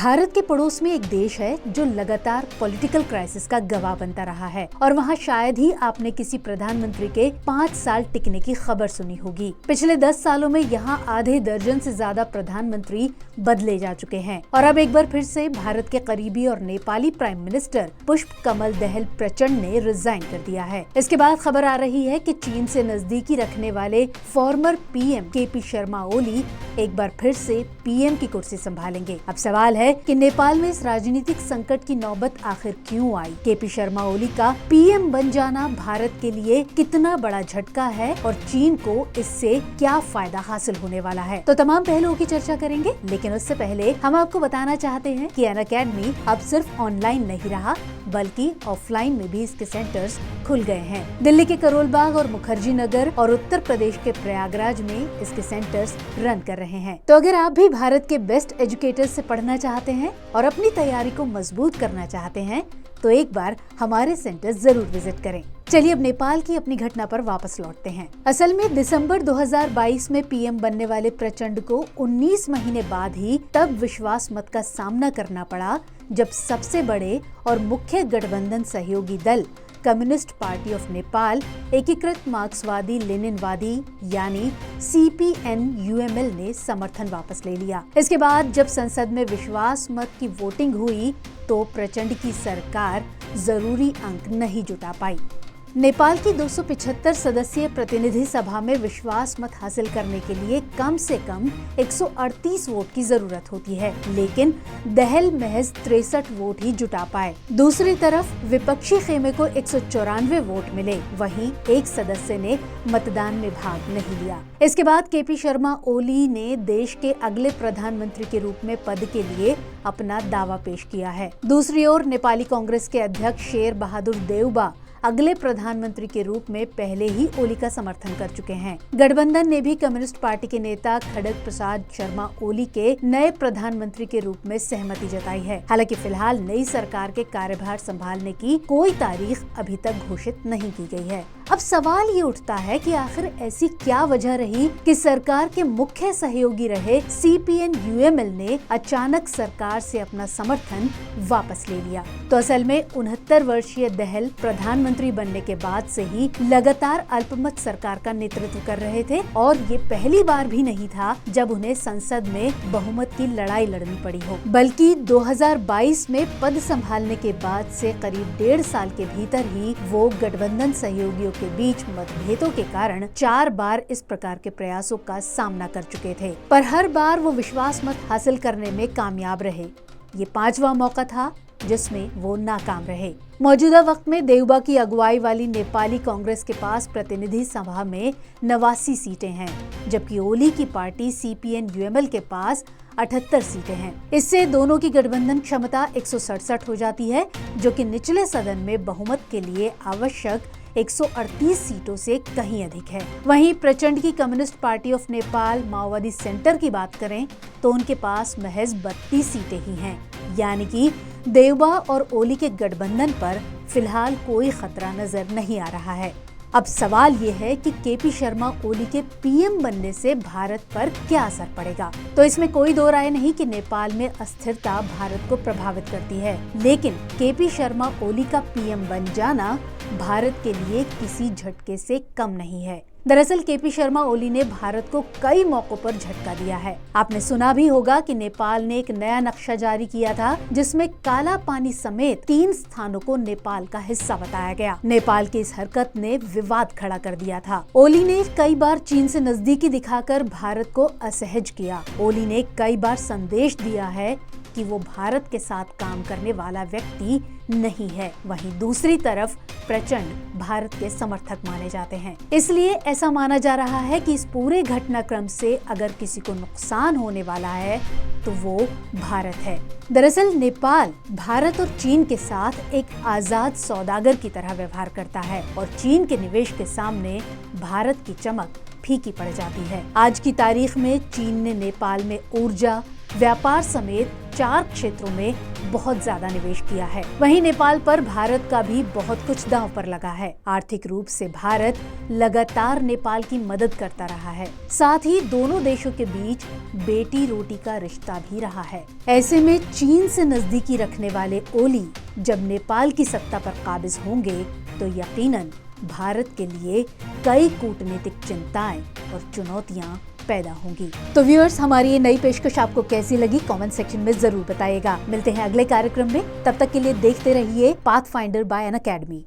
भारत के पड़ोस में एक देश है जो लगातार पॉलिटिकल क्राइसिस का गवाह बनता रहा है और वहाँ शायद ही आपने किसी प्रधानमंत्री के 5 साल टिकने की खबर सुनी होगी। पिछले 10 सालों में यहाँ आधे दर्जन से ज्यादा प्रधानमंत्री बदले जा चुके हैं और अब एक बार फिर से भारत के करीबी और नेपाली प्राइम मिनिस्टर पुष्प कमल दहल प्रचंड ने रिजाइन कर दिया है। इसके बाद खबर आ रही है कि चीन से नजदीकी रखने वाले former PM KP Sharma Oli एक बार फिर से पीएम की कुर्सी संभालेंगे। अब सवाल है कि नेपाल में इस राजनीतिक संकट की नौबत आखिर क्यों आई? केपी शर्मा ओली का पीएम बन जाना भारत के लिए कितना बड़ा झटका है और चीन को इससे क्या फायदा हासिल होने वाला है? तो तमाम पहलुओं की चर्चा करेंगे, लेकिन उससे पहले हम आपको बताना चाहते हैं कि अनअकैडमी अब सिर्फ ऑनलाइन नहीं रहा बल्कि ऑफलाइन में भी इसके सेंटर्स खुल गए हैं। दिल्ली के करोल बाग और मुखर्जी नगर और उत्तर प्रदेश के प्रयागराज में इसके सेंटर्स रन कर रहे हैं। तो अगर आप भी भारत के बेस्ट एजुकेटर्स से पढ़ना चाहते हैं और अपनी तैयारी को मजबूत करना चाहते हैं तो एक बार हमारे सेंटर जरूर विजिट करें। चलिए अब नेपाल की अपनी घटना पर वापस लौटते हैं। असल में दिसंबर 2022 में पीएम बनने वाले प्रचंड को 19 महीने बाद ही तब विश्वास मत का सामना करना पड़ा जब सबसे बड़े और मुख्य गठबंधन सहयोगी दल कम्युनिस्ट पार्टी ऑफ नेपाल एकीकृत मार्क्सवादी लेनिनवादी यानी CPN-UML ने समर्थन वापस ले लिया। इसके बाद जब संसद में विश्वास मत की वोटिंग हुई तो प्रचंड की सरकार जरूरी अंक नहीं जुटा पाई। नेपाल की 275 सदस्यीय प्रतिनिधि सभा में विश्वास मत हासिल करने के लिए कम से कम 138 वोट की जरूरत होती है, लेकिन दहल महज 63 वोट ही जुटा पाए। दूसरी तरफ विपक्षी खेमे को 194 वोट मिले, वहीं एक सदस्य ने मतदान में भाग नहीं लिया। इसके बाद केपी शर्मा ओली ने देश के अगले प्रधानमंत्री के रूप में पद के लिए अपना दावा पेश किया है। दूसरी ओर नेपाली कांग्रेस के अध्यक्ष शेर बहादुर देउबा अगले प्रधानमंत्री के रूप में पहले ही ओली का समर्थन कर चुके हैं। गठबंधन ने भी कम्युनिस्ट पार्टी के नेता खड़ग प्रसाद शर्मा ओली के नए प्रधानमंत्री के रूप में सहमति जताई है। हालांकि फिलहाल नई सरकार के कार्यभार संभालने की कोई तारीख अभी तक घोषित नहीं की गई है। अब सवाल ये उठता है कि आखिर ऐसी क्या वजह रही कि सरकार के मुख्य सहयोगी रहे CPN-UML ने अचानक सरकार से अपना समर्थन वापस ले लिया। तो असल में 69 वर्षीय दहल प्रधानमंत्री बनने के बाद से ही लगातार अल्पमत सरकार का नेतृत्व कर रहे थे और ये पहली बार भी नहीं था जब उन्हें संसद में बहुमत की लड़ाई लड़नी पड़ी हो, बल्कि 2022 में पद संभालने के बाद से करीब 1.5 साल के भीतर ही वो गठबंधन सहयोगियों के बीच मतभेदों के कारण 4 बार इस प्रकार के प्रयासों का सामना कर चुके थे, पर हर बार वो विश्वास मत हासिल करने में कामयाब रहे। ये 5वां मौका था जिसमें वो नाकाम रहे। मौजूदा वक्त में देउबा की अगुवाई वाली नेपाली कांग्रेस के पास प्रतिनिधि सभा में 89 सीटें हैं, जबकि ओली की पार्टी CPN-UML के पास 78 सीटें हैं। इससे दोनों की गठबंधन क्षमता 167 हो जाती है, जो कि निचले सदन में बहुमत के लिए आवश्यक 138 सीटों से कहीं अधिक है। वहीं प्रचंड की कम्युनिस्ट पार्टी ऑफ नेपाल माओवादी सेंटर की बात करें तो उनके पास महज 32 सीटें ही हैं, यानी कि देउबा और ओली के गठबंधन पर फिलहाल कोई खतरा नजर नहीं आ रहा है। अब सवाल ये है कि केपी शर्मा ओली के पीएम बनने से भारत पर क्या असर पड़ेगा। तो इसमें कोई दो राय नहीं कि नेपाल में अस्थिरता भारत को प्रभावित करती है, लेकिन केपी शर्मा ओली का पीएम बन जाना भारत के लिए किसी झटके से कम नहीं है। दरअसल केपी शर्मा ओली ने भारत को कई मौकों पर झटका दिया है। आपने सुना भी होगा कि नेपाल ने एक नया नक्शा जारी किया था जिसमें काला पानी समेत 3 स्थानों को नेपाल का हिस्सा बताया गया। नेपाल की इस हरकत ने विवाद खड़ा कर दिया था। ओली ने कई बार चीन से नजदीकी दिखाकर भारत को असहज किया। ओली ने कई बार संदेश दिया है कि वो भारत के साथ काम करने वाला व्यक्ति नहीं है। वहीं दूसरी तरफ प्रचंड भारत के समर्थक माने जाते हैं। इसलिए ऐसा माना जा रहा है कि इस पूरे घटनाक्रम से अगर किसी को नुकसान होने वाला है तो वो भारत है। दरअसल नेपाल भारत और चीन के साथ एक आजाद सौदागर की तरह व्यवहार करता है और चीन के निवेश के सामने भारत की चमक फीकी पड़ जाती है। आज की तारीख में चीन ने नेपाल में ऊर्जा, व्यापार समेत 4 क्षेत्रों में बहुत ज्यादा निवेश किया है। वहीं नेपाल पर भारत का भी बहुत कुछ दांव पर लगा है। आर्थिक रूप से भारत लगातार नेपाल की मदद करता रहा है। साथ ही दोनों देशों के बीच बेटी रोटी का रिश्ता भी रहा है। ऐसे में चीन से नजदीकी रखने वाले ओली जब नेपाल की सत्ता पर काबिज होंगे तो यकीनन भारत के लिए कई कूटनीतिक चिंताएं और चुनौतियां पैदा होंगी। तो व्यूअर्स, हमारी ये नई पेशकश आपको कैसी लगी कमेंट सेक्शन में जरूर बताइएगा। मिलते हैं अगले कार्यक्रम में, तब तक के लिए देखते रहिए पाथफाइंडर बाय अनअकैडमी।